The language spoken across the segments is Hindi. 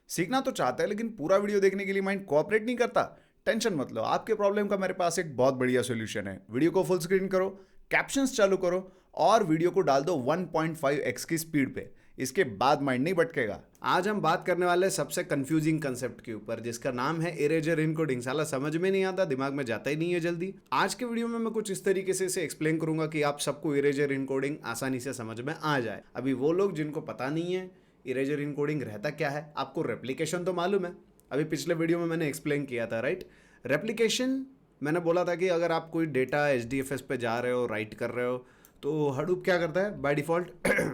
सीखना तो चाहता है लेकिन पूरा वीडियो देखने के लिए माइंड कोऑपरेट नहीं करता। टेंशन मत लो, आपके प्रॉब्लम का मेरे पास एक बहुत बढ़िया सॉल्यूशन है। वीडियो को फुल स्क्रीन करो, कैप्शंस चालू करो और वीडियो को डाल दो 1.5x की स्पीड पे। इसके बाद माइंड नहीं भटकेगा। आज हम बात करने वाले हैं सबसे कंफ्यूजिंग कंसेप्ट के ऊपर, जिसका नाम है इरेजर इनकोडिंग। साला समझ में नहीं आता, दिमाग में जाता ही नहीं है जल्दी। आज के वीडियो में मैं कुछ इस तरीके से इसे एक्सप्लेन करूंगा कि आप सबको इरेजर इनकोडिंग आसानी से समझ में आ जाए। अभी वो लोग जिनको पता नहीं है इरेजर इनकोडिंग रहता क्या है, आपको रेप्लिकेशन तो मालूम है, अभी पिछले वीडियो में मैंने एक्सप्लेन किया था, राइट। रेप्लिकेशन मैंने बोला था कि अगर आप कोई डेटा HDFS पे जा रहे हो, राइट कर रहे हो, तो हडूप क्या करता है बाय डिफॉल्ट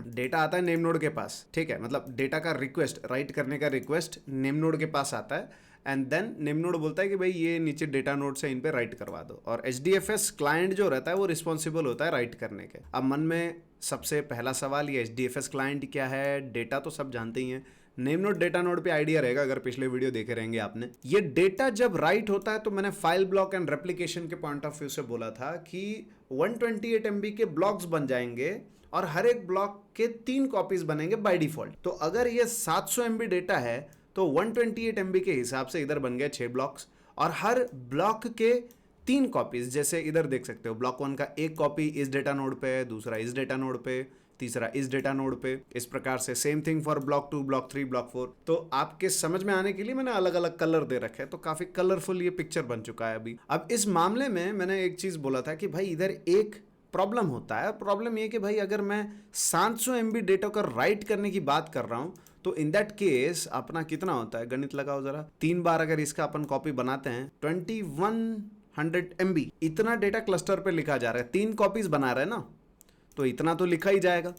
डेटा आता है नेम नोड के पास, ठीक है। मतलब डेटा का रिक्वेस्ट, राइट करने का रिक्वेस्ट नेम नोड के पास आता है एंड देन नेम नोड बोलता है कि भाई ये नीचे डेटा नोड से इन पे राइट करवा दो, और HDFS क्लाइंट जो रहता है वो रिस्पॉन्सिबल होता है राइट करने के। अब मन में सबसे पहला सवाल, ये HDFS क्लाइंट क्या है? डेटा तो सब जानते ही हैं, नेम नोड डेटा नोड पे आइडिया रहेगा अगर पिछले वीडियो देखे रहेंगे आपने। ये डेटा जब राइट होता है तो मैंने फाइल ब्लॉक एंड रेप्लिकेशन के पॉइंट ऑफ व्यू से बोला था कि 128 MB के ब्लॉक्स बन जाएंगे और हर एक ब्लॉक के 3 कॉपीज बनेंगे बाय डिफॉल्ट। तो अगर ये 700 MB डेटा है तो 128 MB के हिसाब से इधर बन गए 6 ब्लॉक्स, और हर ब्लॉक के 3 कॉपीज। जैसे इधर देख सकते हो, ब्लॉक 1 का एक कॉपी इस डेटा नोड पे है, दूसरा इस डेटा नोड पे, तीसरा इस डेटा नोड पे। इस प्रकार से same thing for block 2, block 3, block 4। तो आपके समझ में आने के लिए मैंने अलग अलग कलर दे रखे हैं, तो काफी कलरफुल ये पिक्चर बन चुका है अभी। अब इस मामले में मैंने एक चीज बोला था कि भाई इधर एक प्रॉब्लम होता है। प्रॉब्लम ये कि भाई अगर मैं 700 MB डेटा को राइट करने की बात कर रहा हूं तो इन दैट केस अपना कितना होता है, गणित लगाओ जरा। 3 बार अगर इसका अपन कॉपी बनाते हैं 2100 MB, इतना डेटा क्लस्टर पे लिखा जा रहा है। 3 कॉपीज बना रहे हैं ना, तो इतना तो लिखा ही जाएगा।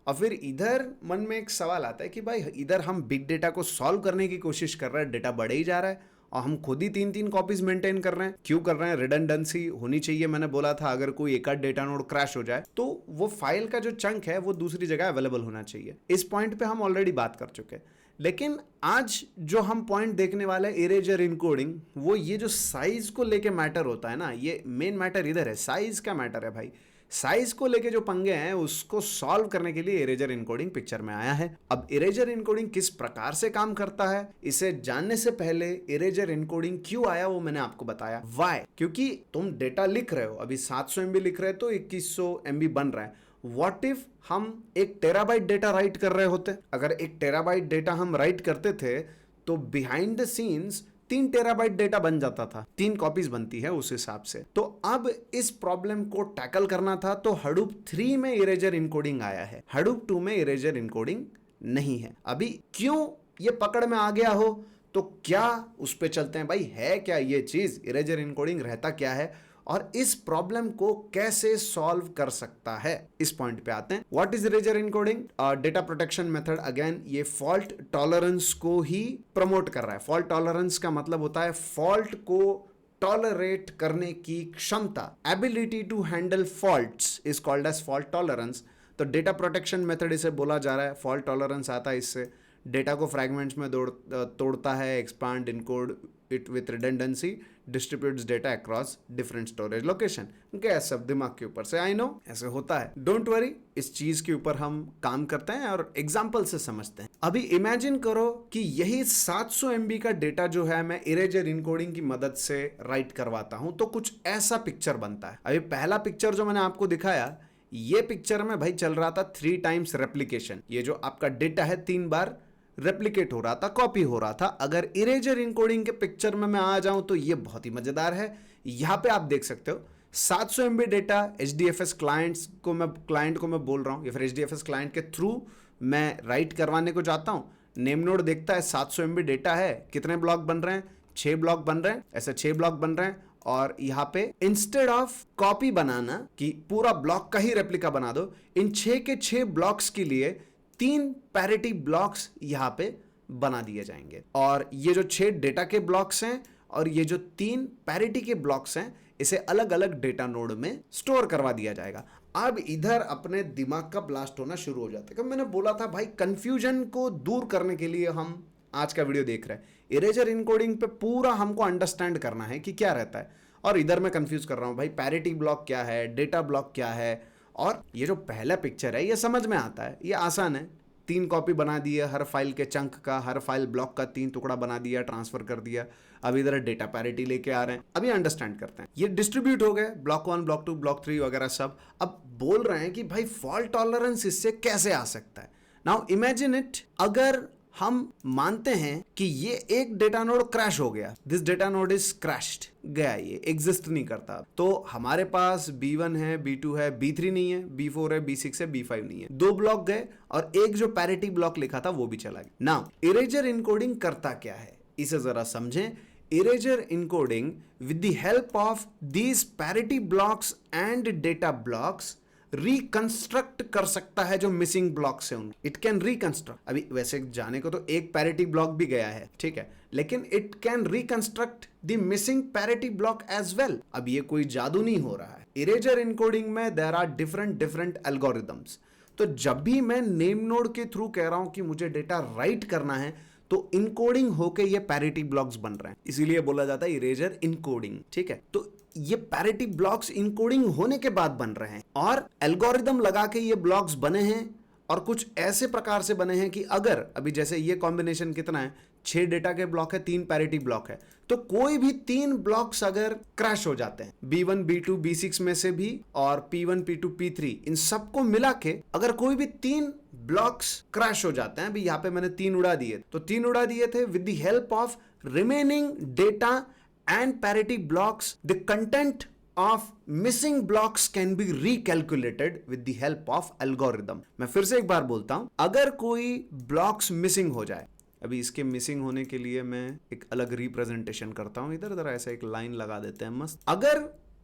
और फिर इधर मन में एक सवाल आता है कि भाई इधर हम बिग डेटा को सॉल्व करने की कोशिश कर रहे हैं, डेटा बढ़े ही जा रहा है और हम खुद ही 3 कॉपीज मेंटेन कर रहे हैं। क्यों कर रहे हैं? रिडंडेंसी होनी चाहिए। मैंने बोला था अगर कोई एक आध डेटा नोड क्रैश हो जाए तो वो फाइल का जो चंक है वो दूसरी जगह अवेलेबल होना चाहिए। इस पॉइंट पे हम ऑलरेडी बात कर चुके हैं। लेकिन आज जो हम पॉइंट देखने वाले हैं इरेजर इनकोडिंग, वो ये जो साइज को लेके मैटर होता है ना, ये मेन मैटर इधर है। साइज का मैटर है भाई। साइज को लेके जो पंगे हैं उसको सॉल्व करने के लिए इरेजर इनकोडिंग पिक्चर में आया है। अब इरेजर इनकोडिंग किस प्रकार से काम करता है, इसे जानने से पहले इरेजर इनकोडिंग क्यों आया वो मैंने आपको बताया। वाई? क्योंकि तुम डेटा लिख रहे हो, अभी 700 MB लिख रहे हो तो 2100 MB बन रहा है। व्हाट इफ हम 1 टेराबाइट डेटा राइट कर रहे होते? अगर 1 टेराबाइट डेटा हम राइट करते थे तो behind the scenes 3 terabyte data बन जाता था, 3 कॉपीज बनती है उस हिसाब से। तो अब इस प्रॉब्लम को टैकल करना था तो हडूप 3 में इरेजर इनकोडिंग आया है, हडूप 2 में इरेजर इनकोडिंग नहीं है। अभी क्यों ये पकड़ में आ गया हो, तो क्या उस पे चलते हैं भाई, है क्या ये चीज, इरेजर इनकोडिंग रहता क्या है और इस प्रॉब्लम को कैसे सॉल्व कर सकता है, इस पॉइंट पे आते हैं। What is eraser encoding? Data protection method. Again ये फॉल्ट टॉलरेंस को ही प्रमोट कर रहा है। फॉल्ट टॉलरेंस का मतलब होता है फॉल्ट को टॉलरेट करने की क्षमता। Ability to handle faults is called as fault tolerance. तो डेटा प्रोटेक्शन मेथड इसे बोला जा रहा है। फॉल्ट टॉलरेंस आता है इससे, डेटा को फ्रैगमेंट्स में तोड़ता है, expand, encode it with redundancy, distributes data across different storage location. Gas सब दिमाग के ऊपर से, आई नो ऐसे होता है, डोंट वरी। इस चीज के ऊपर हम काम करते हैं और एग्जांपल से समझते हैं। अभी इमेजिन करो कि यही 700 MB का डेटा जो है मैं इरेजर इनकोडिंग की मदद से राइट करवाता हूं तो कुछ ऐसा पिक्चर बनता है। अभी पहला पिक्चर जो मैंने आपको दिखाया, ये पिक्चर में भाई चल रहा था 3 टाइम्स रेप्लिकेशन। ये जो आपका डेटा है 3 बार रेप्लिकेट हो रहा था, कॉपी हो रहा था। अगर इरेजर इनकोडिंग के पिक्चर में मैं आ जाऊं तो ये बहुत ही मजेदार है। यहां पे आप देख सकते हो 700 MB डेटा HDFS क्लाइंट को मैं बोल रहा हूं, या फिर HDFS क्लाइंट के थ्रू मैं राइट करवाने को चाहता हूं। नेम नोड देखता है 700 MB डेटा है, कितने ब्लॉक बन रहे हैं? 6 ब्लॉक बन रहे हैं, ऐसे 6 ब्लॉक बन रहे हैं। और यहां पे इंस्टेड ऑफ कॉपी बनाना कि पूरा ब्लॉक का ही रेप्लिका बना दो, इन 6 के 6 ब्लॉक्स के लिए 3 पैरिटी ब्लॉक्स यहां पे बना दिए जाएंगे। और ये जो 6 डेटा के ब्लॉक्स हैं और ये जो 3 पैरिटी के ब्लॉक्स हैं, इसे अलग अलग डेटा नोड में स्टोर करवा दिया जाएगा। अब इधर अपने दिमाग का ब्लास्ट होना शुरू हो जाता है। मैंने बोला था भाई कंफ्यूजन को दूर करने के लिए हम आज का वीडियो देख रहे हैं। इरेजर इनकोडिंग पे पूरा हमको अंडरस्टैंड करना है कि क्या रहता है। और इधर मैं कंफ्यूज कर रहा हूं भाई, पैरिटी ब्लॉक क्या है, डेटा ब्लॉक क्या है। और ये जो पहला पिक्चर है ये समझ में आता है, ये आसान है। 3 कॉपी बना दिया हर फाइल के चंक का, हर फाइल ब्लॉक का 3 टुकड़ा बना दिया, ट्रांसफर कर दिया। अब इधर डेटा पैरिटी लेके आ रहे हैं। अभी अंडरस्टैंड करते हैं, ये डिस्ट्रीब्यूट हो गए ब्लॉक 1, ब्लॉक 2, ब्लॉक 3 वगैरह सब। अब बोल रहे हैं कि भाई फॉल्ट टॉलरेंस इससे कैसे आ सकता है। नाउ इमेजिन इट, अगर हम मानते हैं कि ये एक डेटा नोड क्रैश हो गया, this data node is crashed, गया, ये एग्जिस्ट नहीं करता, तो हमारे पास B1 है, B2 है, B3 नहीं है, B4 है, B6 है, B5 नहीं है, 2 ब्लॉक गए और एक जो पैरिटी ब्लॉक लिखा था वो भी चला गया। नाउ इरेजर इनकोडिंग करता क्या है, इसे जरा समझें। Eraser encoding with the help of these parity blocks and data blocks reconstruct कर सकता है जो मिसिंग ब्लॉक्स है उन, इट कैन रिकंस्ट्रक्ट। अभी वैसे जाने को तो एक पैरिटी ब्लॉक भी गया है, ठीक है, लेकिन it can reconstruct the missing parity block as well. अब ये कोई जादू नहीं हो रहा है। इरेजर इनकोडिंग में देयर आर डिफरेंट एल्गोरिदम्स। तो जब भी मैं नेम नोड के थ्रू कह रहा हूं कि मुझे डेटा राइट करना है, तो इनकोडिंग होके ये पैरिटी ब्लॉक्स बन रहे हैं, इसीलिए बोला जाता है इरेजर इनकोडिंग, ठीक है। तो ये पैरिटी ब्लॉक्स इनकोडिंग होने के बाद बन रहे हैं और एल्गोरिदम लगा के ये ब्लॉक्स बने हैं और कुछ ऐसे प्रकार से बने हैं कि अगर अभी जैसे ये कॉम्बिनेशन कितना है, 6 डेटा के ब्लॉक है, 3 पैरिटी ब्लॉक है, तो कोई भी 3 ब्लॉक्स अगर क्रैश हो जाते हैं, B1, B2, B6 में से भी और P1, P2, P3 इन सबको मिला के अगर कोई भी 3 ब्लॉक्स क्रैश हो जाते हैं, अभी यहां पे मैंने 3 उड़ा दिए, तो 3 उड़ा दिए थे with the help of remaining data and parity blocks, the content of missing blocks can be recalculated with the help of algorithm। मैं फिर से एक बार बोलता हूं, अगर कोई blocks missing हो जाए, अभी इसके मिसिंग होने के लिए मैं एक अलग रिप्रेजेंटेशन करता हूं, इधर जरा ऐसा एक लाइन लगा देते हैं मस्त। अगर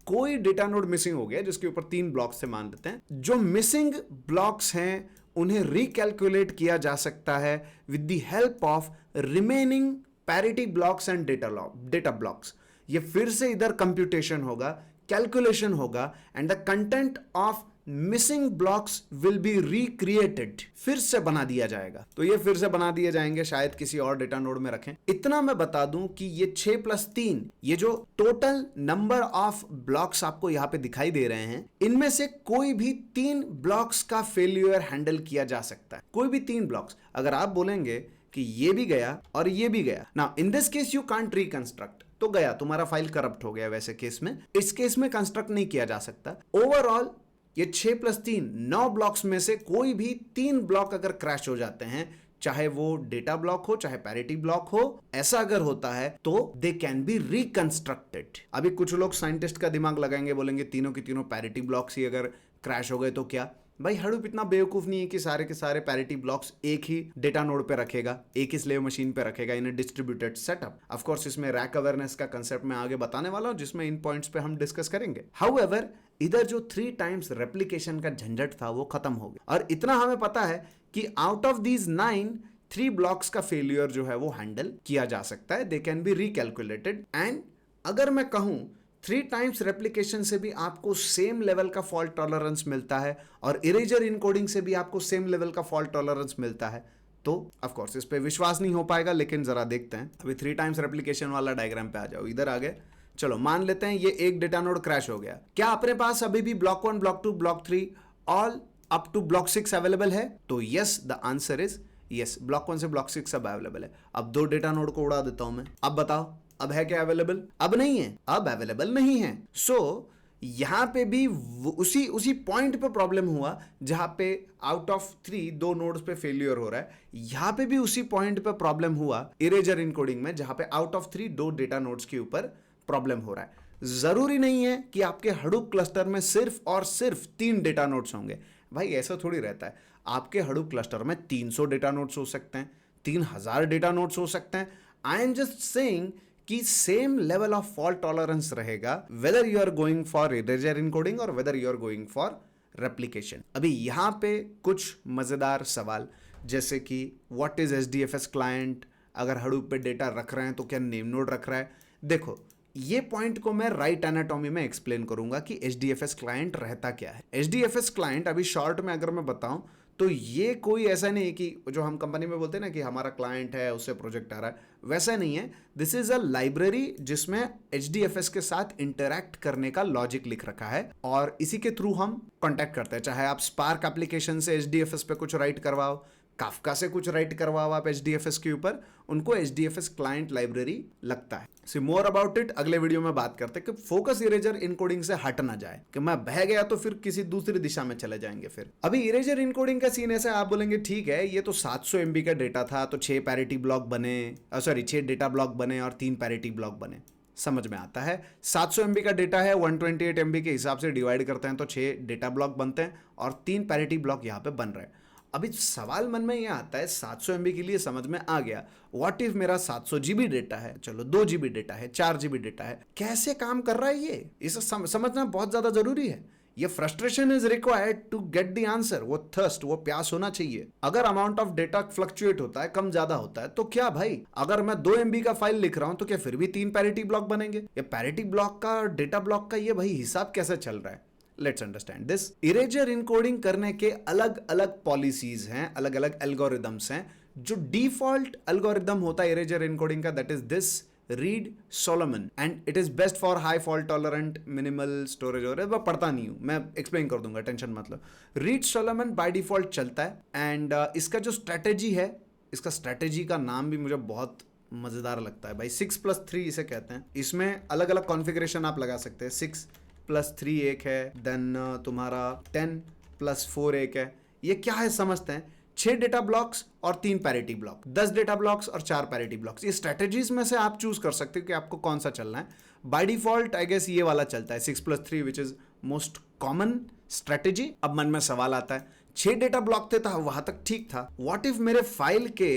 कोई डेटा नोड मिसिंग हो गया जिसके ऊपर 3 ब्लॉक्स से मान लेते हैं, जो मिसिंग ब्लॉक्स हैं उन्हें रिकैलकुलेट किया जा सकता है with the help of remaining parity blocks and data blocks. ये फिर से इधर कंप्यूटेशन होगा, कैलकुलेशन होगा and the content of missing blocks will be recreated, फिर से बना दिया जाएगा। तो ये फिर से बना दिए जाएंगे, शायद किसी और डेटा नोड में रखें। इतना मैं बता दूं कि ये 6 + 3, ये जो टोटल नंबर ऑफ ब्लॉक्स आपको यहां पे दिखाई दे रहे हैं, इनमें से कोई भी 3 ब्लॉक्स का फेल्यूर हैंडल किया जा सकता है। कोई भी 3 ब्लॉक्स, अगर आप बोलेंगे कि ये भी गया और ये भी गया, now in this case you can't reconstruct, तो गया, तुम्हारा फाइल करप्ट हो गया। वैसे केस में, इस केस में कंस्ट्रक्ट नहीं किया जा सकता। ओवरऑल ये 6 + 3 9 ब्लॉक्स में से कोई भी 3 ब्लॉक अगर क्रैश हो जाते हैं, चाहे वो डेटा ब्लॉक हो चाहे पैरिटी ब्लॉक हो, ऐसा अगर होता है तो दे कैन बी रिकंस्ट्रक्टेड। अभी कुछ लोग साइंटिस्ट का दिमाग लगाएंगे, बोलेंगे तीनों की तीनों पैरिटी ब्लॉक्स ही अगर क्रैश हो गए तो क्या। भाई हडूप इतना बेवकूफ नहीं है कि सारे के सारे पैरिटी ब्लॉक्स एक ही डेटा नोड पे रखेगा, एक ही स्लेव मशीन पे रखेगा इन डिस्ट्रीब्यूटेड सेटअप। ऑफ कोर्स इसमें रैक अवेयरनेस का कंसेप्ट मैं आगे बताने वाला हूं, जिसमें इन पॉइंट्स पे हम डिस्कस करेंगे। हाउएवर इधर जो 3 टाइम्स रेप्लिकेशन का झंझट था वो खत्म हो गया और इतना हमें पता है कि आउट ऑफ दीज 9 3 ब्लॉक्स का फेलियर जो है वो हैंडल किया जा सकता है, दे कैन बी रिकैलकुलेटेड। एंड अगर मैं कहूं 3 टाइम्स रेप्लिकेशन से भी आपको सेम लेवल का फॉल्ट टॉलरेंस मिलता है और इरेजर इनकोडिंग से भी आपको सेम लेवल का फॉल्ट टॉलरेंस मिलता है, तो ऑफ कोर्स इस पे विश्वास नहीं हो पाएगा। लेकिन जरा देखते हैं, अभी 3 टाइम्स रेप्लिकेशन वाला डायग्राम पे आ जाओ, इधर आ गए। चलो मान लेते हैं ये एक डेटा नोड क्रैश हो गया, क्या अपने पास अभी भी block 1, block 2, block 3 all up to block 6 available है? तो yes, the answer is yes, block 1 से ब्लॉक 6 सब अवेलेबल है। अब 2 डेटा नोड को उड़ा देता हूं मैं, अब बताओ अब है क्या अवेलेबल? अब नहीं है, अब अवेलेबल नहीं है। सो यहां पे भी उसी पॉइंट पे प्रॉब्लम हुआ जहां पे आउट ऑफ 3 2 नोड्स पे फेलियर हो रहा है, यहां पे भी उसी पॉइंट पे प्रॉब्लम हुआ इरेजर इनकोडिंग में, जहां पे आउट ऑफ 3 2 डेटा नोड्स के ऊपर प्रॉब्लम हो रहा है। जरूरी नहीं है कि आपके हडूप क्लस्टर में सिर्फ और सिर्फ 3 डेटा नोड्स होंगे। भाई ऐसा थोड़ी रहता है, आपके हडूप क्लस्टर में 300 डेटा नोड्स हो सकते हैं, 3000 डेटा नोड्स हो सकते हैं। आई एम जस्ट सेइंग कि same level of fault tolerance रहेगा whether you are going for erasure encoding और whether you are going for replication. अभी यहां पे कुछ मजेदार सवाल, जैसे कि व्हाट इज एचडीएफएस क्लाइंट, अगर हडूप पे डेटा रख रहे हैं तो क्या नेम नोड रख रहा है? देखो ये पॉइंट को मैं राइट एनाटॉमी में एक्सप्लेन करूंगा कि एचडीएफएस क्लाइंट रहता क्या है। एचडीएफएस क्लाइंट अभी शॉर्ट में अगर मैं बताऊं तो ये कोई ऐसा नहीं है कि जो हम कंपनी में बोलते हैं ना कि हमारा क्लाइंट है उससे प्रोजेक्ट आ रहा है, वैसा नहीं है। दिस इज अ लाइब्रेरी जिसमें एचडीएफएस के साथ इंटरैक्ट करने का लॉजिक लिख रखा है और इसी के थ्रू हम कॉन्टैक्ट करते हैं। चाहे आप स्पार्क एप्लीकेशन से एचडीएफएस पे कुछ राइट करवाओ, काफका से कुछ राइट करवा हुआ आप HDFS के ऊपर, उनको HDFS क्लाइंट लाइब्रेरी लगता है। सी मोर अबाउट इट अगले वीडियो में बात करते हैं कि फोकस इरेजर इनकोडिंग से हट ना जाए कि मैं बह गया तो फिर किसी दूसरी दिशा में चले जाएंगे। फिर अभी इरेजर इनकोडिंग का सीन ऐसा, आप बोलेंगे ठीक है ये तो 700 MB का डेटा था तो 6 पैरिटी ब्लॉक बने, 6 डेटा ब्लॉक बने और 3 पैरिटी ब्लॉक बने। समझ में आता है, 700 MB का डेटा है, 128 MB के हिसाब से डिवाइड करते हैं तो 6 डेटा ब्लॉक बनते हैं और 3 पैरिटी ब्लॉक यहाँ पे बन रहे हैं। अभी सवाल मन में ये आता है 700 MB के लिए समझ में आ गया, व्हाट इफ मेरा 700 GB डेटा है, चलो 2 GB डेटा है, 4 GB डेटा है, कैसे काम कर रहा है ये, इसे समझना बहुत ज्यादा जरूरी है। ये frustration is required to get the answer, वो थर्स्ट, वो प्यास होना चाहिए। अगर अमाउंट ऑफ डेटा फ्लक्चुएट होता है, कम ज्यादा होता है, तो क्या भाई अगर मैं 2 MB का फाइल लिख रहा हूं तो क्या फिर भी 3 पैरिटी ब्लॉक बनेंगे? ये पैरिटी ब्लॉक का, डेटा ब्लॉक का ये भाई हिसाब कैसे चल रहा है? Let's understand this. Eraser encoding करने के अलग अलग पॉलिसीज हैं, अलग अलग एल्गोरिदम्स हैं। जो डिफॉल्ट एल्गोरिदम होता है इरेजर इनकोडिंग का, that is this read Solomon, and it is best for high fault tolerant minimal storage. और मैं पढ़ता नहीं हूं, मैं एक्सप्लेन कर दूंगा, टेंशन मतलब। रीड सोलोमन बाय डिफॉल्ट चलता है एंड इसका जो स्ट्रेटेजी है, इसका स्ट्रेटेजी का नाम भी मुझे बहुत मजेदार लगता है भाई, 6+3 इसे कहते हैं। इसमें अलग अलग कॉन्फ़िगरेशन आप लगा सकते हैं, 6+3 एक है, देन तुम्हारा 10+4 एक है। ये क्या है समझते हैं, 6 डेटा ब्लॉक्स और 3 पैरिटी ब्लॉक, 10 डेटा ब्लॉक्स और 4 पैरिटी ब्लॉक्स। ये स्ट्रेटेजीज में से आप चूज कर सकते हो कि आपको कौन सा चलना है। बाय डिफॉल्ट आई गेस ये वाला चलता है, 6+3, which is most common strategy. अब मन में सवाल आता है, 6 डेटा ब्लॉक थे तो वहां तक ठीक था, व्हाट इफ मेरे फाइल के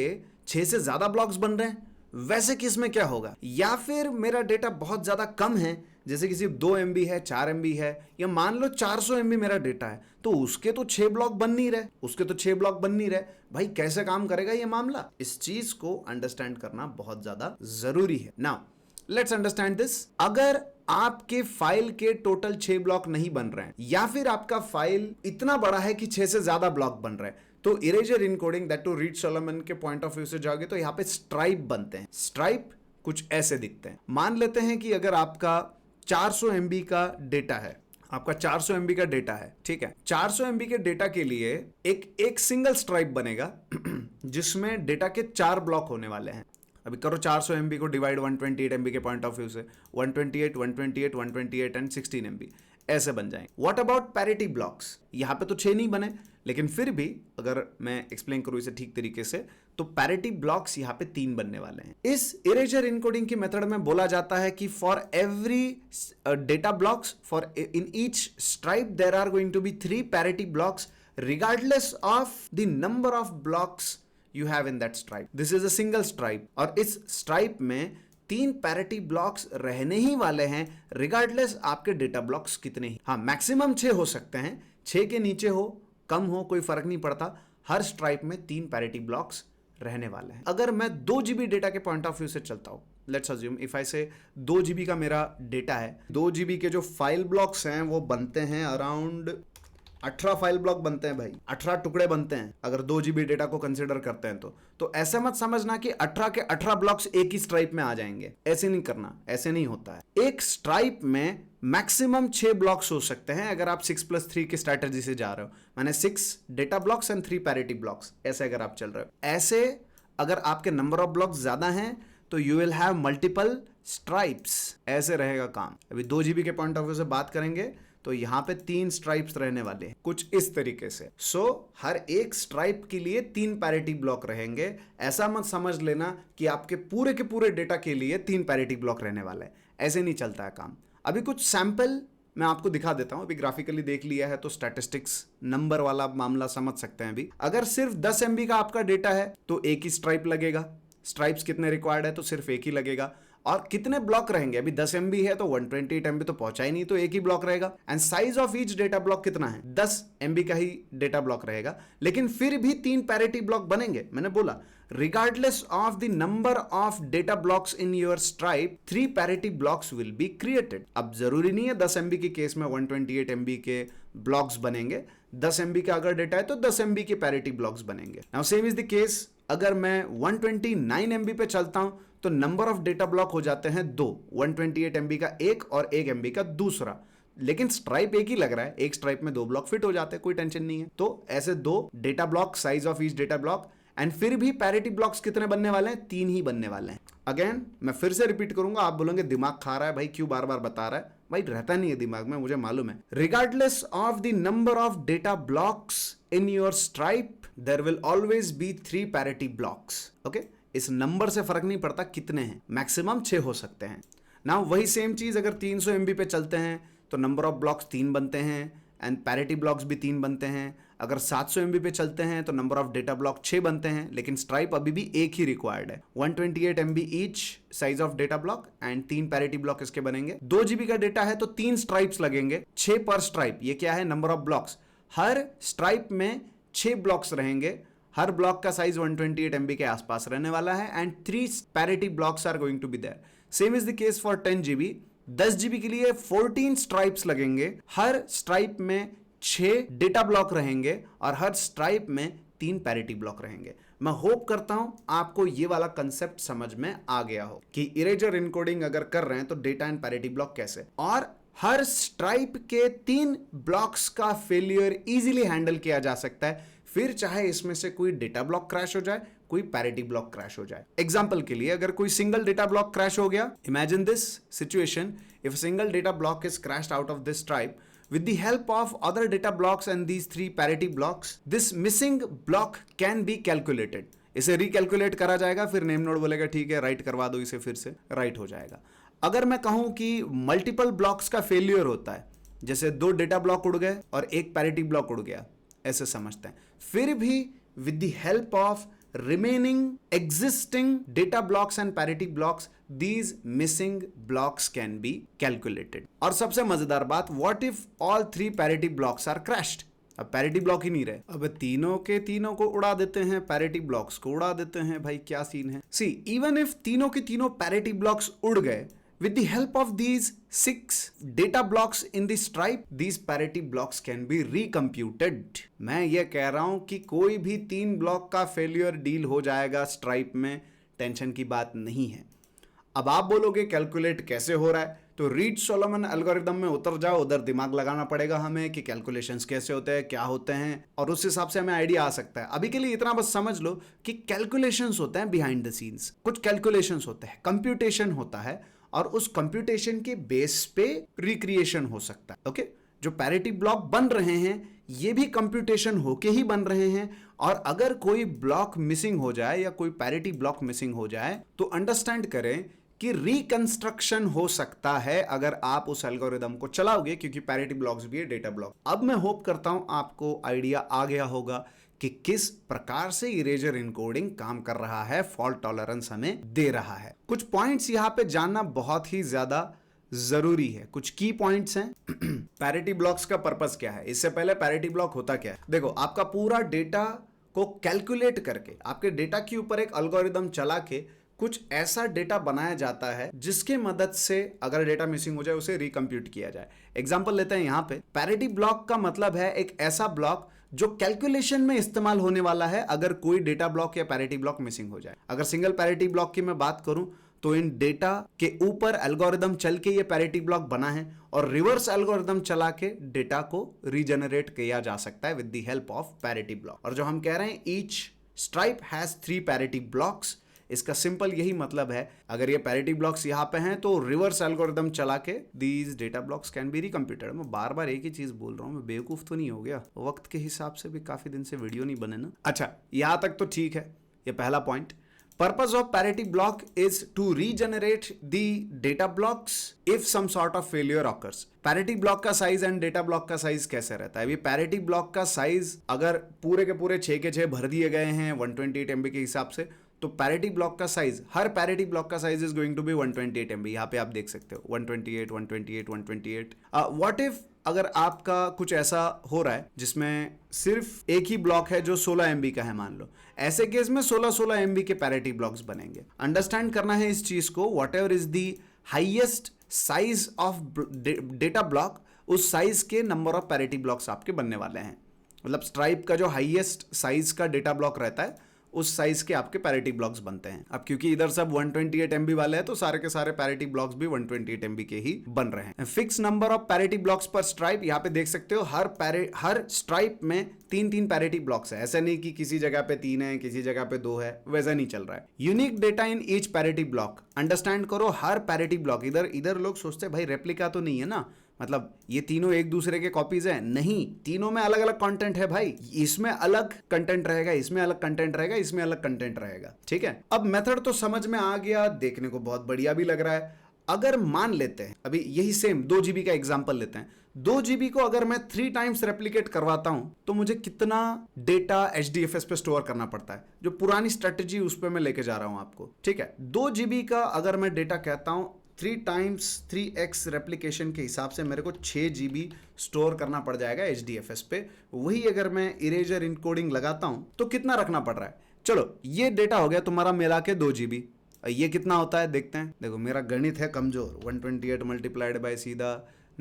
6 से ज्यादा ब्लॉक्स बन रहे हैं, वैसे किस में क्या होगा? या फिर मेरा डेटा बहुत ज्यादा कम है, जैसे कि सिर्फ 2 MB है, 4 MB है, या मान लो 400 MB मेरा डेटा है, तो उसके तो 6 ब्लॉक बन नहीं रहे, उसके तो 6 ब्लॉक बन नहीं रहे भाई, कैसे काम करेगा ये मामला? इस चीज को अंडरस्टैंड करना बहुत ज्यादा जरूरी है। Now let's understand this. अगर आपके फाइल के टोटल 6 ब्लॉक नहीं बन रहे हैं, या फिर आपका फाइल इतना बड़ा है कि 6 से ज्यादा ब्लॉक बन रहे हैं, तो erasure encoding, that too Reed Solomon के पॉइंट ऑफ व्यू से जाओगे तो यहाँ पे स्ट्राइप बनते हैं। स्ट्राइप कुछ ऐसे दिखते हैं। मान लेते हैं कि अगर आपका 400 MB का डेटा है, आपका 400 MB का डेटा है, ठीक है। 400 MB के डेटा के लिए एक सिंगल स्ट्राइप बनेगा जिसमें डेटा के 4 ब्लॉक होने वाले हैं। अभी करो 400 MB को डिवाइड 128 MB के पॉइंट ऑफ व्यू से, 128, 128, 128 एंड 16 MB ऐसे बन जाएंगे। What about parity blocks? यहाँ पे तो 6 नहीं बने, लेकिन फिर भी अगर मैं एक्सप्लेन करूं इसे ठीक तरीके से, तो पैरिटी ब्लॉक्स यहाँ पे 3 बनने वाले हैं। इस इरेजर इनकोडिंग की मेथड में बोला जाता है कि for every data blocks, for in each stripe there are going to be 3 parity blocks regardless of the number of blocks you have in that stripe. This is a single stripe, और इस stripe में 3 पैरिटी ब्लॉक्स रहने ही वाले हैं, रिगार्डलेस आपके डेटा ब्लॉक्स कितने ही। हाँ, मैक्सिमम 6 हो सकते हैं, 6 के नीचे हो, कम हो, कोई फर्क नहीं पड़ता। हर स्ट्राइप में 3 पैरिटी ब्लॉक्स रहने वाले हैं। अगर मैं 2 GB डेटा के पॉइंट ऑफ व्यू से चलता हूं, लेट्स अज्यूम इफ आई से 2 GB का मेरा डेटा है, 2 GB के जो फाइल ब्लॉक्स हैं वो बनते हैं अराउंड 18 फाइल ब्लॉक बनते हैं भाई, 18 टुकड़े बनते हैं अगर 2 GB डेटा को कंसिडर करते हैं तो ऐसे मत समझना कि 18 के 18 ब्लॉक्स एक ही स्ट्राइप में आ जाएंगे, ऐसे नहीं करना, ऐसे नहीं होता है। एक स्ट्राइप में मैक्सिमम 6 ब्लॉक्स हो सकते हैं अगर आप 6+3 की स्ट्रैटेजी से जा रहे हो, माने 6 data blocks and 3 parity blocks, ऐसे अगर आप चल रहे हो। ऐसे अगर आपके नंबर ऑफ ब्लॉक्स ज्यादा हैं तो you will have multiple stripes, ऐसे रहेगा काम। अभी 2 GB के पॉइंट ऑफ व्यू से बात करेंगे तो यहाँ पे 3 स्ट्राइप्स रहने वाले हैं, कुछ इस तरीके से। सो हर एक स्ट्राइप के लिए 3 पैरिटी ब्लॉक रहेंगे। ऐसा मत समझ लेना कि आपके पूरे के पूरे डेटा के लिए 3 पैरिटी ब्लॉक रहने वाले हैं, ऐसे नहीं चलता है काम। अभी कुछ सैंपल मैं आपको दिखा देता हूं। अभी ग्राफिकली देख लिया है तो स्टैटिस्टिक्स नंबर वाला मामला समझ सकते हैं। अभी अगर सिर्फ 10 MB का आपका डेटा है तो एक ही स्ट्राइप लगेगा। स्ट्राइप्स कितने रिक्वायर्ड है तो सिर्फ एक ही लगेगा। और कितने ब्लॉक रहेंगे? अभी 10 MB है तो 128 MB तो पहुंचा ही नहीं, तो एक ही ब्लॉक रहेगा। And size of each data block कितना है? 10 MB का ही डेटा ब्लॉक रहेगा, लेकिन फिर भी 3 पैरिटी ब्लॉक बनेंगे। मैंने बोला regardless of the number of data blocks in your stripe 3 parity blocks will be created. अब जरूरी नहीं है 10 MB के केस में 128 MB के ब्लॉक्स बनेंगे। 10 MB का अगर डेटा है तो 10 MB के पैरिटी ब्लॉक्स बनेंगे। Now same is the case अगर मैं 129 MB पे चलता हूं तो नंबर ऑफ डेटा ब्लॉक हो जाते हैं 2, 128 MB का एक और 1 MB का दूसरा। लेकिन स्ट्राइप एक ही लग रहा है, एक स्ट्राइप में 2 ब्लॉक फिट हो जाते हैं, कोई टेंशन नहीं है। तो ऐसे 2 data block, size of each data block, and फिर भी पैरिटी ब्लॉक्स कितने बनने वाले हैं? 3 ही बनने वाले हैं। अगेन मैं फिर से रिपीट करूंगा, आप बोलोगे दिमाग खा रहा है भाई, क्यों बार बार बता रहा है? भाई रहता नहीं है दिमाग में, मुझे मालूम है। Regardless of the number of data blocks in your stripe there will always be 3 parity blocks. Okay, इस नंबर से फर्क नहीं पड़ता कितने हैं, मैक्सिमम 6 हो सकते हैं ना। वही सेम चीज अगर 300 MB पे चलते हैं तो नंबर ऑफ ब्लॉक्स 3 बनते हैं एंड पैरिटी ब्लॉक्स भी 3 बनते हैं। अगर 700 MB पे चलते हैं तो नंबर ऑफ डेटा ब्लॉक 6 बनते हैं, लेकिन स्ट्राइप अभी भी एक ही रिक्वायर्ड है। 128 MB each size of data block and 3 parity block इसके बनेंगे। 2 GB का डेटा है तो 3 स्ट्राइप्स लगेंगे, 6 पर स्ट्राइप। ये क्या है? Number of blocks. हर स्ट्राइप में 6 ब्लॉक्स रहेंगे, हर ब्लॉक का साइज 128 MB के आसपास रहने वाला है and 3 parity blocks are going to be there. Same is the case for 10 GB। 10 GB के लिए 14 स्ट्राइप्स लगेंगे, हर स्ट्राइप में 6 डेटा ब्लॉक रहेंगे और हर स्ट्राइप में 3 पैरिटी ब्लॉक रहेंगे। मैं होप करता हूं आपको ये वाला कंसेप्ट समझ में आ गया हो कि इरेजर इनकोडिंग अगर कर रहे हैं तो डेटा एंड पैरिटी ब्लॉक कैसे, और हर स्ट्राइप के 3 ब्लॉक्स का फेलियर इजीली हैंडल किया जा सकता है, फिर चाहे इसमें से कोई डेटा ब्लॉक क्रैश हो जाए, कोई पैरिटी ब्लॉक क्रैश हो जाए। एग्जांपल के लिए अगर कोई सिंगल डेटा ब्लॉक क्रैश हो गया, imagine this situation, if single data block is crashed out of this stripe with the help of other data blocks and these 3 parity blocks, this missing block can be calculated. इसे रिकैलकुलेट करा जाएगा, फिर नेम नोड बोलेगा ठीक है राइट करवा दो इसे, फिर से राइट हो जाएगा। अगर मैं कहूं कि मल्टीपल ब्लॉक्स का फेलियर होता है, जैसे 2 डेटा ब्लॉक उड़ गए और 1 पैरिटी ब्लॉक उड़ गया, ऐसे समझते हैं, फिर भी with the help of remaining existing data blocks and parity blocks, these missing blocks can be calculated. और सबसे मजेदार बात, what if all 3 parity blocks are crashed? अब पैरिटी ब्लॉक ही नहीं रहे, अब तीनों के तीनों को उड़ा देते हैं, पैरिटी ब्लॉक्स को उड़ा देते हैं, भाई क्या सीन है। सी इवन इफ तीनों के तीनों पैरिटी ब्लॉक्स उड़ गए, with the help of these 6 data blocks in the stripe, these parity blocks can be recomputed. मैं ये कह रहा हूं कि कोई भी 3 ब्लॉक का फेलियर डील हो जाएगा स्ट्राइप में, टेंशन की बात नहीं है। अब आप बोलोगे कैलकुलेट कैसे हो रहा है, तो रीड सोलोमन एल्गोरिदम में उतर जाओ, उधर दिमाग लगाना पड़ेगा हमें कि कैलकुलेशंस कैसे होते हैं, क्या होते हैं, और उस हिसाब से हमें आइडिया आ सकता है। अभी के लिए इतना बस समझ लो कि कैलकुलेशंस होते हैं बिहाइंड द सीन्स, कुछ कैलकुलेशंस होते हैं, कंप्यूटेशन होता है, और उस कंप्यूटेशन के बेस पे रिक्रिएशन हो सकता है। ओके, जो पैरिटी ब्लॉक बन रहे हैं ये भी कंप्यूटेशन होके ही बन रहे हैं, और अगर कोई ब्लॉक मिसिंग हो जाए या कोई पैरिटी ब्लॉक मिसिंग हो जाए तो अंडरस्टैंड करें कि रिकंस्ट्रक्शन हो सकता है अगर आप उस एल्गोरिदम को चलाओगे, क्योंकि पैरिटी ब्लॉक्स भी है, डेटा ब्लॉक। अब मैं होप करता हूं आपको आइडिया आ गया होगा कि किस प्रकार से इरेजर इनकोडिंग काम कर रहा है, फॉल्ट टॉलरेंस हमें दे रहा है। कुछ पॉइंट्स यहां पे जानना बहुत ही ज्यादा जरूरी है, कुछ की पॉइंट्स हैं। पैरिटी ब्लॉक्स का पर्पस क्या है, इससे पहले पैरिटी ब्लॉक होता क्या है। देखो, आपका पूरा डेटा को कैलकुलेट करके, आपके डेटा के ऊपर एक एल्गोरिदम चला के कुछ ऐसा डेटा बनाया जाता है जिसके मदद से अगर डेटा मिसिंग हो जाए उसे रिकम्प्यूट किया जाए। एग्जांपल लेते हैं यहां पे, पैरिटी ब्लॉक का मतलब है एक ऐसा ब्लॉक जो कैलकुलेशन में इस्तेमाल होने वाला है अगर कोई डेटा ब्लॉक या पैरिटी ब्लॉक मिसिंग हो जाए। अगर सिंगल पैरिटी ब्लॉक की मैं बात करूं तो इन डेटा के ऊपर एल्गोरिदम चल के ये पैरिटी ब्लॉक बना है, और रिवर्स एल्गोरिदम चला के डेटा को रीजनरेट किया जा सकता है with the help of parity block. और जो हम कह रहे हैं each stripe has 3 parity blocks, इसका सिंपल यही मतलब है, अगर ये पैरिटी ब्लॉक्स यहाँ पे हैं तो रिवर्स एल्गोरिदम चला के these data blocks can be recomputed. मैं बार बार एक ही चीज बोल रहा हूँ, मैं बेवकूफ तो नहीं हो गया, वक्त के हिसाब से भी काफी दिन से वीडियो नहीं बने ना। अच्छा, यहाँ तक तो ठीक है, ये पहला point. Purpose of parity block is to regenerate the data blocks if some sort of failure occurs. Parity block का साइज एंड डेटा ब्लॉक का साइज कैसे रहता है? अभी पैरिटी ब्लॉक का साइज अगर पूरे के पूरे 6 के 6 भर दिए गए हैं 128 MB के हिसाब से, तो पैरिटी ब्लॉक का साइज, हर पैरिटी ब्लॉक का size is going to be 128 MB। यहाँ पे आप देख सकते हो 128, 128, 128। व्हाट इफ अगर आपका कुछ ऐसा हो रहा है जिसमें सिर्फ एक ही ब्लॉक है जो 16 MB का है, मान लो, ऐसे केस में 16 MB के पैरिटी ब्लॉक्स बनेंगे। अंडरस्टैंड करना है इस चीज को, what ever is the highest size of data block, उस साइज के नंबर ऑफ पैरिटी ब्लॉक्स आपके बनने वाले हैं। मतलब स्ट्राइप का जो हाईएस्ट साइज का डेटा ब्लॉक रहता है उस साइज के आपके पैरिटी ब्लॉक्स बनते हैं। अब क्योंकि इधर सब 128 MB वाले हैं तो सारे के सारे पैरिटी ब्लॉक्स भी 128 MB के ही बन रहे हैं। Fix number of parity blocks पर स्ट्राइप, यहाँ पे देख सकते हो हर स्ट्राइप में 3 पैरिटी ब्लॉक्स है। ऐसा नहीं कि किसी जगह पे 3 है किसी जगह पे 2 है, वैसा नहीं चल रहा है। Unique data in each parity block, understand करो हर पैरिटी ब्लॉक। इधर लोग सोचते हैं भाई रेप्लिका तो नहीं है ना, मतलब ये तीनों एक दूसरे के कॉपीज हैं, नहीं, तीनों में अलग अलग कंटेंट है भाई। इसमें अलग कंटेंट रहेगा, इसमें अलग कंटेंट रहेगा, इसमें अलग कंटेंट रहेगा, ठीक है। अब मेथड तो समझ में आ गया, देखने को बहुत बढ़िया भी लग रहा है। अगर मान लेते हैं अभी यही सेम 2 GB का एग्जांपल लेते हैं, 2 GB को अगर मैं 3 टाइम्स रेप्लिकेट करवाता हूं तो मुझे कितना डेटा HDFS पे स्टोर करना पड़ता है। जो पुरानी स्ट्रेटेजी उस पर मैं लेके जा रहा हूं आपको, ठीक है। 2 GB का अगर मैं डेटा कहता हूं 3 टाइम्स 3x रेप्लिकेशन के हिसाब से मेरे को 6 GB स्टोर करना पड़ जाएगा HDFS पे। वही अगर मैं इरेजर इनकोडिंग लगाता हूं तो कितना रखना पड़ रहा है। चलो ये डेटा हो गया तुम्हारा मिला के 2 GB। ये कितना होता है देखते हैं। देखो मेरा गणित है कमजोर, 128 मल्टीप्लाइड बाय सीधा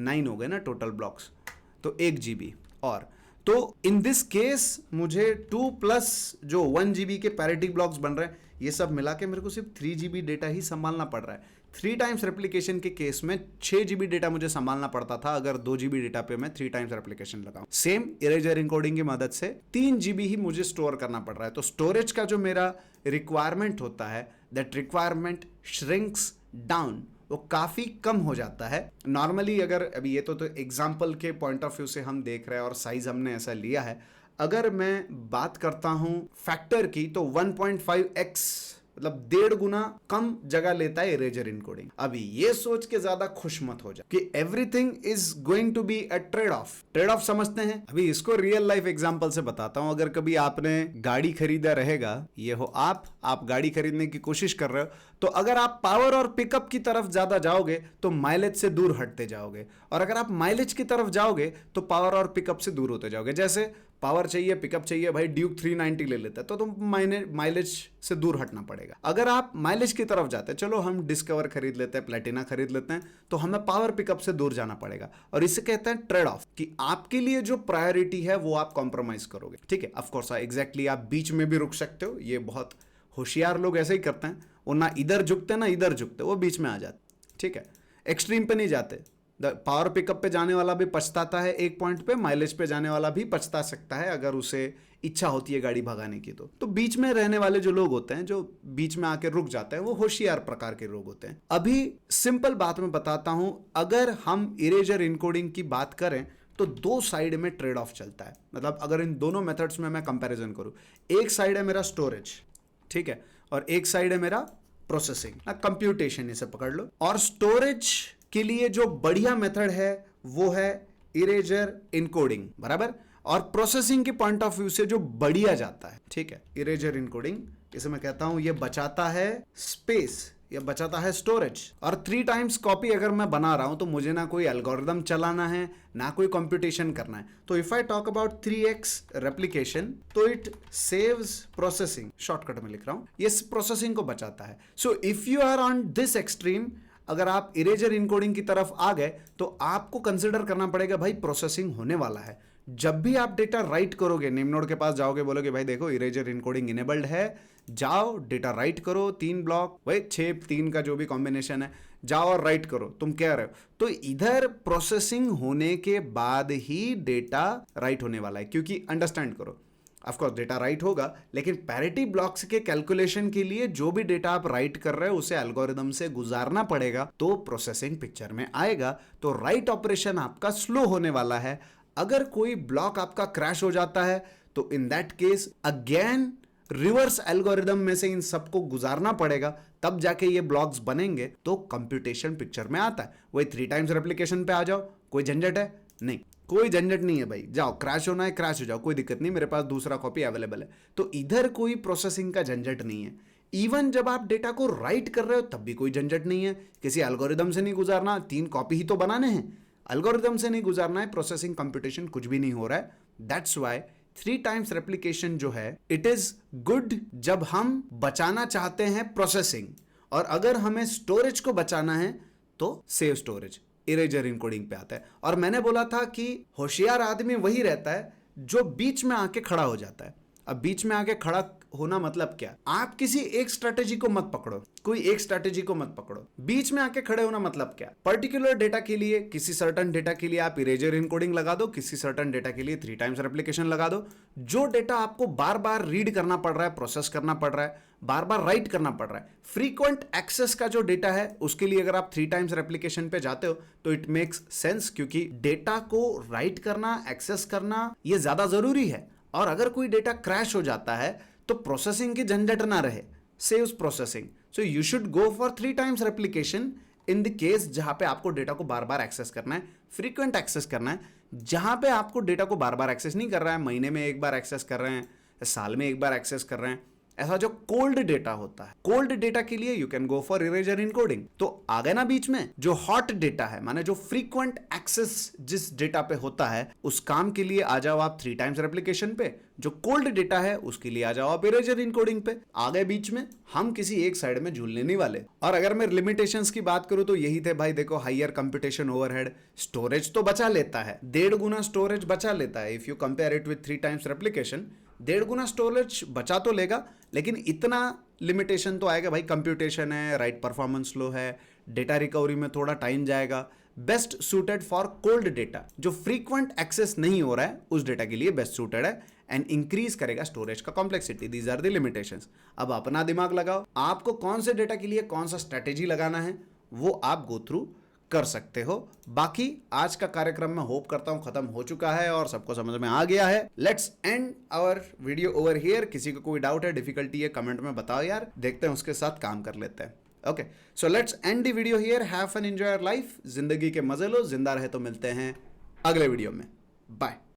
9 हो गए ना टोटल ब्लॉक्स, तो 1 GB। और तो इन दिस केस मुझे 2 प्लस जो 1 GB के पैरिटी ब्लॉक्स बन रहे हैं, ये सब मिला के मेरे को सिर्फ 3 GB डेटा ही संभालना पड़ रहा है। 3 टाइम्स रेप्लिकेशन के केस में 6 GB डेटा मुझे संभालना पड़ता था अगर 2 GB डेटा पे मैं 3 टाइम्स रेप्लिकेशन लगाऊं। सेम इरेजर इनकोडिंग की मदद से 3 GB ही मुझे स्टोर करना पड़ रहा है। तो स्टोरेज का जो मेरा रिक्वायरमेंट होता है, दैट रिक्वायरमेंट श्रिंक्स डाउन, वो काफी कम हो जाता है। नॉर्मली अगर अभी ये तो एग्जाम्पल के पॉइंट ऑफ व्यू से हम देख रहे हैं और साइज हमने ऐसा लिया है। अगर मैं बात करता हूं फैक्टर की तो 1.5x मतलब 1.5 गुना कम जगह लेता है इरेजर इनकोडिंग। अभी ये सोच के ज्यादा खुश मत हो जाए कि everything is going to be a trade off. Trade off समझते हैं, अभी इसको रियल लाइफ एग्जांपल से बताता हूं। अगर कभी आपने गाड़ी खरीदा रहेगा, ये हो आप गाड़ी खरीदने की कोशिश कर रहे हो, तो अगर आप पावर और पिकअप की तरफ ज्यादा जाओगे तो माइलेज से दूर हटते जाओगे, और अगर आप माइलेज की तरफ जाओगे तो पावर और पिकअप से दूर होते जाओगे। जैसे पावर चाहिए पिकअप चाहिए, भाई ड्यूक 390 ले लेता है तो तुम माइलेज से दूर हटना पड़ेगा। अगर आप माइलेज की तरफ जाते हैं, चलो हम डिस्कवर खरीद लेते हैं, प्लेटिना खरीद लेते हैं, तो हमें पावर पिकअप से दूर जाना पड़ेगा। और इसे कहते हैं ट्रेड ऑफ, कि आपके लिए जो प्रायोरिटी है वो आप कॉम्प्रोमाइज करोगे, ठीक है। ऑफ कोर्स एग्जैक्टली आप बीच में भी रुक सकते हो, ये बहुत होशियार लोग ऐसे ही करते हैं, वो ना इधर झुकते ना इधर झुकते, वो बीच में आ जाते, ठीक है। एक्सट्रीम पे नहीं जाते। पावर पिकअप पे जाने वाला भी पछताता है एक पॉइंट पे, माइलेज पे जाने वाला भी पछता सकता है अगर उसे इच्छा होती है गाड़ी भगाने की। तो बीच में रहने वाले जो लोग होते हैं, जो बीच में आके रुक जाते हैं, वो होशियार प्रकार के लोग होते हैं। अभी सिंपल बात मैं बताता हूं, अगर हम इरेजर इनकोडिंग की बात करें तो 2 साइड में ट्रेड ऑफ चलता है। मतलब अगर इन दोनों मेथड्स में मैं कंपैरिजन करूं, एक साइड है मेरा स्टोरेज, ठीक है, और एक साइड है मेरा प्रोसेसिंग, कंप्यूटेशन, इसे पकड़ लो। और स्टोरेज के लिए जो बढ़िया मेथड है वो है इरेजर इनकोडिंग, बराबर। और प्रोसेसिंग के पॉइंट ऑफ व्यू से जो बढ़िया जाता है, ठीक है, इरेजर इनकोडिंग, इसे मैं कहता हूं ये बचाता है स्पेस, ये बचाता है स्टोरेज। और 3 टाइम्स कॉपी अगर मैं बना रहा हूं तो मुझे ना कोई एल्गोरिदम चलाना है ना कोई कंप्यूटेशन करना है। तो if I talk about 3x replication, तो इट सेव्स प्रोसेसिंग, शॉर्टकट में लिख रहा हूं, ये प्रोसेसिंग को बचाता है। So if you are on this extreme, अगर आप इरेजर इनकोडिंग की तरफ आ गए तो आपको कंसिडर करना पड़ेगा भाई प्रोसेसिंग होने वाला है। जब भी आप डेटा राइट करोगे, नेमनोड के पास जाओगे, बोलोगे भाई देखो इरेजर इनकोडिंग इनेबल्ड है, जाओ डेटा राइट करो, 3 ब्लॉक, भाई 6 3 का जो भी कॉम्बिनेशन है, जाओ और राइट करो, तुम कह रहे हो। तो इधर प्रोसेसिंग होने के बाद ही डेटा राइट होने वाला है, क्योंकि अंडरस्टैंड करो, ऑफकोर्स डेटा राइट होगा, लेकिन पैरिटी ब्लॉक्स के कैलकुलेशन के लिए जो भी डेटा आप राइट कर रहे हो उसे एल्गोरिदम से गुजारना पड़ेगा, तो प्रोसेसिंग पिक्चर में आएगा। तो राइट ऑपरेशन आपका स्लो होने वाला है। अगर कोई ब्लॉक आपका क्रैश हो जाता है तो in that case again reverse algorithm में से इन सबको गुजारना पड़ेगा, तब जाके ये ब्लॉक्स बनेंगे। तो कंप्यूटेशन पिक्चर में आता है। वही 3 टाइम्स रेप्लिकेशन पे आ जाओ, कोई झंझट है नहीं, कोई झंझट नहीं है भाई, जाओ क्रैश होना है क्रैश हो जाओ, कोई दिक्कत नहीं, मेरे पास दूसरा कॉपी अवेलेबल है। तो इधर कोई प्रोसेसिंग का झंझट नहीं है। इवन जब आप डेटा को राइट कर रहे हो तब भी कोई झंझट नहीं है, किसी एल्गोरिदम से नहीं गुजारना, 3 कॉपी ही तो बनाने हैं, एल्गोरिदम से नहीं गुजारना है, प्रोसेसिंग कंप्यूटेशन कुछ भी नहीं हो रहा है। दैट्स वाई 3 टाइम्स रेप्लिकेशन जो है इट इज गुड जब हम बचाना चाहते हैं प्रोसेसिंग, और अगर हमें स्टोरेज को बचाना है तो सेव स्टोरेज, इरेजर इनकोडिंग पे आता है। और मैंने बोला था कि होशियार आदमी वही रहता है जो बीच में आके खड़ा हो जाता है। अब बीच में आके खड़ा होना मतलब क्या? आप किसी एक स्ट्रेटेजी को मत पकड़ो, कोई एक स्ट्रेटेजी को मत पकड़ो। बीच में आके खड़े होना मतलब क्या? पर्टिकुलर डेटा के लिए, किसी सर्टन डेटा के लिए आप इरेजर इनकोडिंग लगा दो, किसी सर्टन डेटा के लिए 3 टाइम्स रेप्लिकेशन लगा दो। जो डेटा आपको बार बार रीड करना पड़ रहा है, प्रोसेस करना पड़ रहा है, बार बार राइट करना पड़ रहा है, फ्रीक्वेंट एक्सेस का जो डेटा है उसके लिए अगर आप 3 टाइम्स रेप्लिकेशन पे जाते हो तो इट मेक्स सेंस, क्योंकि डेटा को राइट करना, एक्सेस करना ये ज्यादा जरूरी है। और अगर कोई डेटा क्रैश हो जाता है तो प्रोसेसिंग की झंझट ना रहे, saves processing. So you should go for 3 times replication in the case जहां पे आपको डेटा को बार बार एक्सेस करना है, फ्रीक्वेंट एक्सेस करना है। जहां पे आपको डेटा को बार बार एक्सेस नहीं कर रहा है, महीने में एक बार एक्सेस कर रहे हैं, साल में एक बार एक्सेस कर रहे हैं, ऐसा जो कोल्ड डेटा होता है, कोल्ड डेटा के लिए you can go for erasure encoding. तो आ गए ना बीच में? जो हॉट डेटा है, माने जो फ्रीक्वेंट एक्सेस जिस डेटा पे होता है, उस काम के लिए आ जाओ आप 3 टाइम्स रेप्लिकेशन पे। जो कोल्ड डेटा है उसके लिए आ जाओ आप इरेजर इनकोडिंग पे। आ गए बीच में? हम किसी एक साइड में झूलने नहीं वाले। और अगर मैं लिमिटेशंस की बात करूं तो यही थे भाई। देखो, हायर कंप्यूटेशन ओवरहेड, स्टोरेज तो बचा लेता है, 1.5 गुना स्टोरेज बचा लेता है। If you compare it with 3 times replication, 1.5 Guna storage बचा तो लेगा, लेकिन इतना लिमिटेशन तो आएगा भाई। कंप्यूटेशन है, राइट परफॉर्मेंस स्लो है, डेटा रिकवरी में थोड़ा टाइम जाएगा। Best suited for cold data, जो फ्रीक्वेंट एक्सेस नहीं हो रहा है उस डेटा के लिए बेस्ट सूटेड है, एंड इंक्रीज करेगा स्टोरेज का complexity. These are the limitations. अब अपना दिमाग लगाओ, आपको कौन से डेटा के लिए कौन सा स्ट्रेटेजी लगाना है वो आप गो थ्रू कर सकते हो। बाकी आज का कार्यक्रम मैं होप करता हूं खत्म हो चुका है और सबको समझ में आ गया है। Let's end our video over here. किसी को कोई डाउट है, डिफिकल्टी है, कमेंट में बताओ यार, देखते हैं उसके साथ काम कर लेते हैं। Okay, so let's end the video here. Have fun, enjoy your life. जिंदगी के मजे लो, जिंदा रहे तो मिलते हैं अगले वीडियो में। बाय।